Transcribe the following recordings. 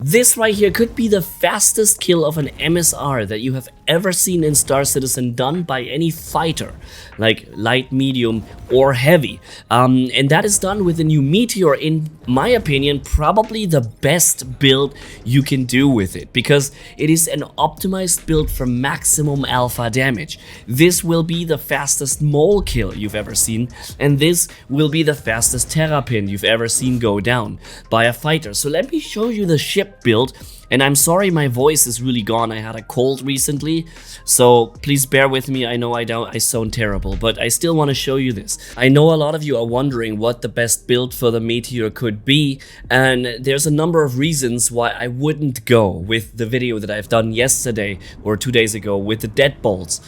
This right here could be the fastest kill of an MSR that you have ever seen in Star Citizen done by any fighter, like light, medium, or heavy. And that is done with the new Meteor, in my opinion, probably the best build you can do with it, because it is an optimized build for maximum alpha damage. This will be the fastest mole kill you've ever seen, and this will be the fastest terrapin you've ever seen go down by a fighter. So let me show you the ship build. And I'm sorry my voice is really gone, I had a cold recently, so please bear with me. I know I sound terrible, but I still want to show you this. I know a lot of you are wondering what the best build for the Meteor could be, and there's a number of reasons why I wouldn't go with the video that I've done yesterday or 2 days ago with the deadbolts.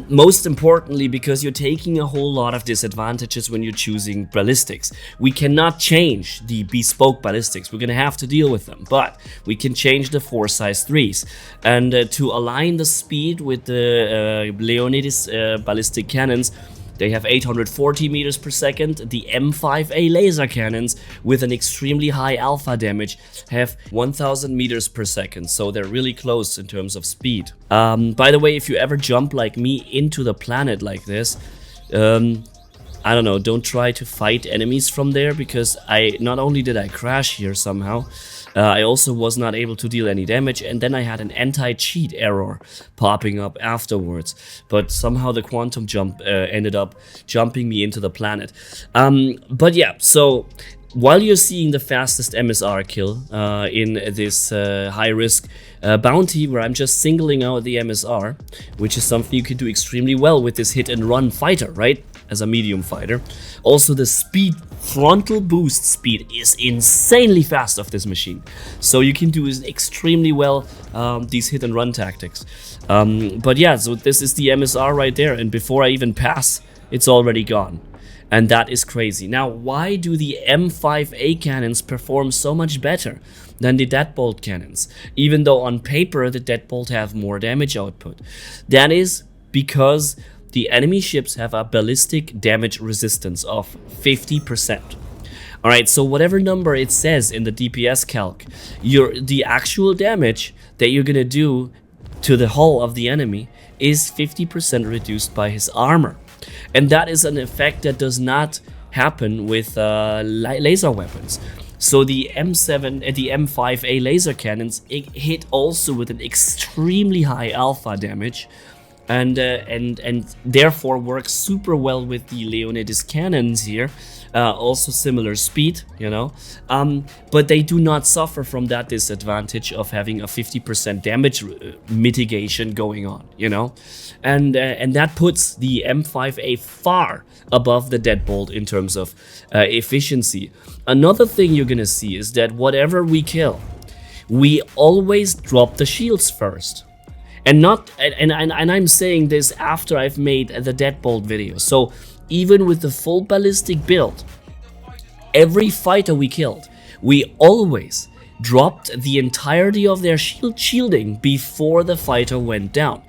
Most importantly, because you're taking a whole lot of disadvantages when you're choosing ballistics. We cannot change the bespoke ballistics, we're gonna have to deal with them, but we can change the 4 size 3s, and to align the speed with the Leonidis ballistic cannons, they have 840 meters per second. The M5A Laser Cannons, with an extremely high alpha damage, have 1000 meters per second, so they're really close in terms of speed. By the way, if you ever jump like me into the planet like this, I don't know, don't try to fight enemies from there, because not only did I crash here somehow, I also was not able to deal any damage, and then I had an anti-cheat error popping up afterwards. But somehow the quantum jump ended up jumping me into the planet. But yeah, so while you're seeing the fastest MSR kill in this high-risk bounty, where I'm just singling out the MSR, which is something you can do extremely well with this hit-and-run fighter, right? As a medium fighter. Also, the speed, frontal boost speed, is insanely fast of this machine. So you can do extremely well these hit-and-run tactics. But yeah, so this is the MSR right there, and before I even pass, it's already gone. And that is crazy. Now, why do the M5A cannons perform so much better than the deadbolt cannons, even though on paper the deadbolt have more damage output? That is because the enemy ships have a ballistic damage resistance of 50%. Alright, so whatever number it says in the DPS calc, the actual damage that you're gonna do to the hull of the enemy is 50% reduced by his armor. And that is an effect that does not happen with laser weapons. So the M5A laser cannons hit also with an extremely high alpha damage, and therefore works super well with the Leonidis cannons here. Also similar speed, you know, but they do not suffer from that disadvantage of having a 50% damage mitigation going on, you know, and that puts the M5A far above the deadbolt in terms of efficiency. Another thing you're gonna see is that whatever we kill, we always drop the shields first. And I'm saying this after I've made the deadbolt video. So even with the full ballistic build, every fighter we killed, we always dropped the entirety of their shielding before the fighter went down.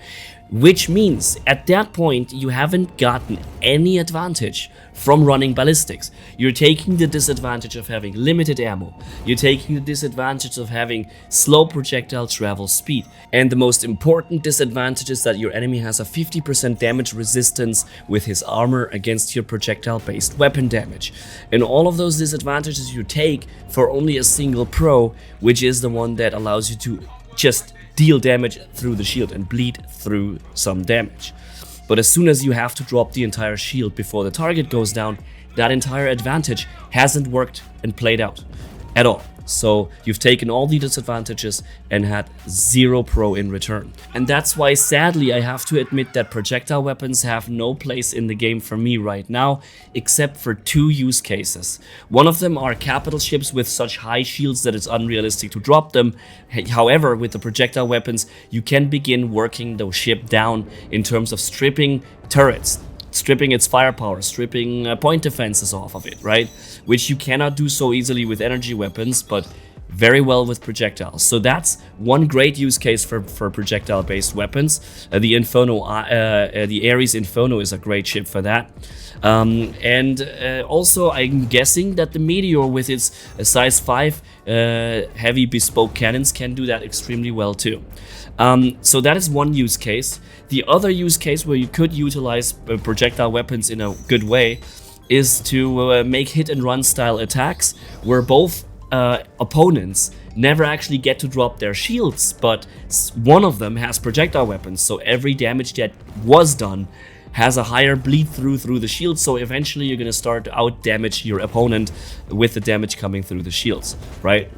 Which means at that point you haven't gotten any advantage from running ballistics. You're taking the disadvantage of having limited ammo. You're taking the disadvantage of having slow projectile travel speed. And the most important disadvantage is that your enemy has a 50% damage resistance with his armor against your projectile-based weapon damage. And all of those disadvantages you take for only a single pro, which is the one that allows you to just deal damage through the shield and bleed through some damage. But as soon as you have to drop the entire shield before the target goes down, that entire advantage hasn't worked and played out at all. So you've taken all the disadvantages and had 0 pro in return. And that's why, sadly, I have to admit that projectile weapons have no place in the game for me right now, except for 2 use cases. One of them are capital ships with such high shields that it's unrealistic to drop them. However, with the projectile weapons, you can begin working the ship down in terms of stripping turrets, stripping its firepower, stripping point defenses off of it, right? Which you cannot do so easily with energy weapons, but very well with projectiles. So that's one great use case for projectile-based weapons. The Ares Inferno is a great ship for that. Also, I'm guessing that the Meteor with its size 5 heavy bespoke cannons can do that extremely well too. So that is one use case. The other use case where you could utilize projectile weapons in a good way is to make hit and run style attacks where both opponents never actually get to drop their shields, but one of them has projectile weapons, so every damage that was done has a higher bleed through the shield, so eventually you're gonna start to out damage your opponent with the damage coming through the shields, right?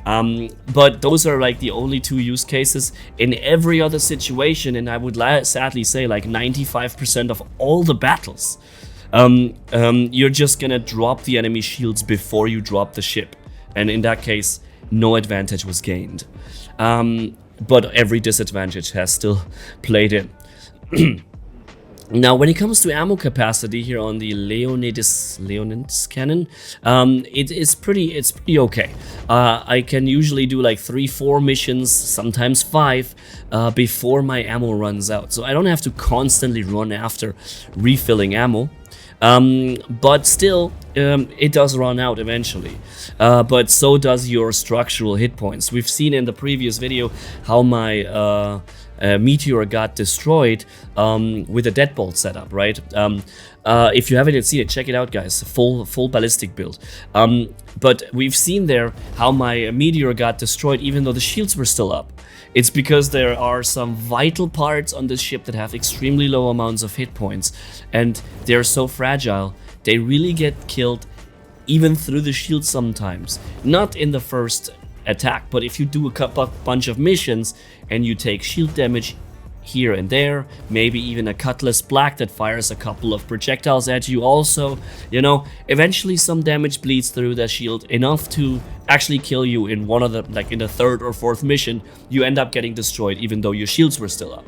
But those are like the only two use cases. In every other situation, and I would sadly say like 95% of all the battles, you're just gonna drop the enemy shields before you drop the ship. And in that case, no advantage was gained. But every disadvantage has still played in. Now, when it comes to ammo capacity here on the Leonidas cannon, it's pretty okay. I can usually do like 3-4 missions, sometimes 5, before my ammo runs out. So I don't have to constantly run after refilling ammo. But still, it does run out eventually. But so does your structural hit points. We've seen in the previous video how my Meteor got destroyed with a deadbolt setup, right? If you haven't seen it, check it out, guys. Full ballistic build. But we've seen there how my Meteor got destroyed even though the shields were still up. It's because there are some vital parts on this ship that have extremely low amounts of hit points, and they're so fragile, they really get killed even through the shield sometimes. Not in the first attack, but if you do a bunch of missions and you take shield damage here and there, maybe even a Cutlass Black that fires a couple of projectiles at you also, you know, eventually some damage bleeds through that shield enough to actually kill you in one of the, like in the 3rd or 4th mission, you end up getting destroyed even though your shields were still up.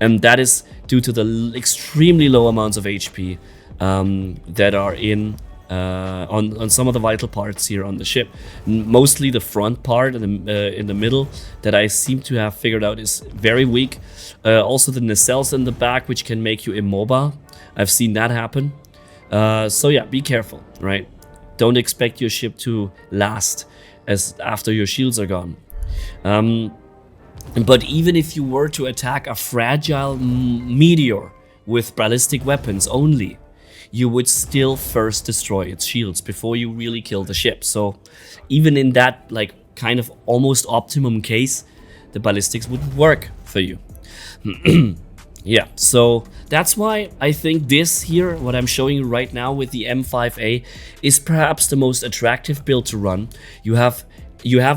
And that is due to the extremely low amounts of HP that are in on some of the vital parts here on the ship. Mostly the front part in the middle that I seem to have figured out is very weak. Also the nacelles in the back, which can make you immobile. I've seen that happen. So yeah, be careful, right? Don't expect your ship to last as after your shields are gone. But even if you were to attack a fragile Meteor with ballistic weapons only, you would still first destroy its shields before you really kill the ship. So even in that like kind of almost optimum case, the ballistics would work for you. Yeah, so that's why I think this here, what I'm showing you right now with the M5A, is perhaps the most attractive build to run. You have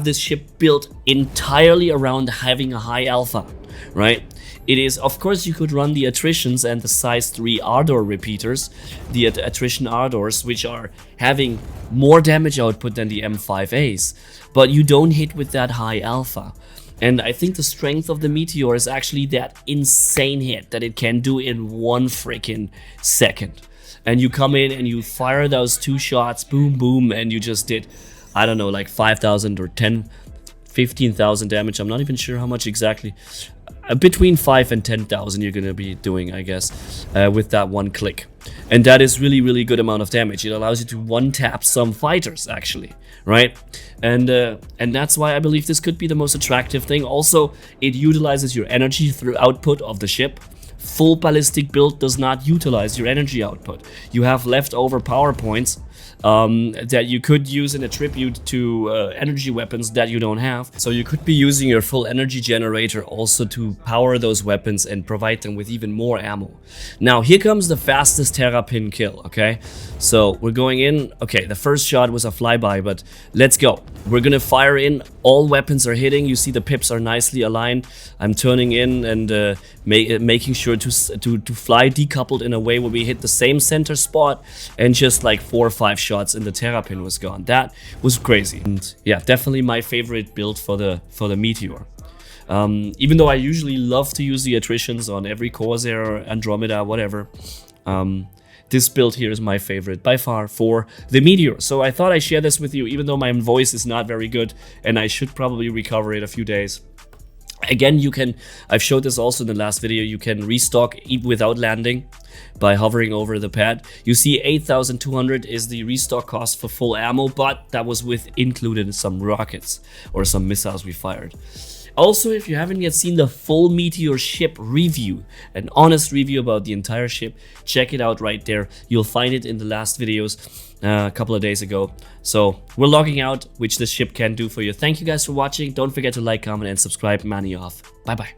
this ship built entirely around having a high alpha, right? It is, of course, you could run the attritions and the size 3 Ardor repeaters, the attrition Ardors, which are having more damage output than the M5As, but you don't hit with that high alpha. And I think the strength of the Meteor is actually that insane hit that it can do in 1 freaking second. And you come in and you fire those 2 shots, boom, boom, and you just did, I don't know, like 5,000 or 15,000 damage. I'm not even sure how much exactly. Between 5 and 10,000 you're gonna be doing, I guess, with that 1 click. And that is really good amount of damage. It allows you to one-tap some fighters, actually, right? And that's why I believe this could be the most attractive thing. Also, it utilizes your energy through output of the ship. Full ballistic build does not utilize your energy output. You have leftover power points that you could use in a tribute to energy weapons that you don't have. So you could be using your full energy generator also to power those weapons and provide them with even more ammo. Now here comes the fastest terrapin kill, okay? So we're going in. Okay, the first shot was a flyby, but let's go. We're gonna fire in. All weapons are hitting. You see the pips are nicely aligned. I'm turning in and making sure to fly decoupled in a way where we hit the same center spot, and just like 4 or 5 shots and the terrapin was gone. That was crazy. And yeah, definitely my favorite build for the Meteor. Even though I usually love to use the attritions on every Corsair, Andromeda, whatever. this build here is my favorite by far for the Meteor. So I thought I'd share this with you, even though my voice is not very good and I should probably recover it a few days. Again, you can, I've showed this also in the last video, you can restock without landing by hovering over the pad. You see 8,200 is the restock cost for full ammo, but that was with included some rockets or some missiles we fired. Also, if you haven't yet seen the full Meteor ship review, an honest review about the entire ship, check it out right there. You'll find it in the last videos a couple of days ago. So we're logging out, which this ship can do for you. Thank you guys for watching. Don't forget to like, comment, and subscribe. Manni off. Bye bye.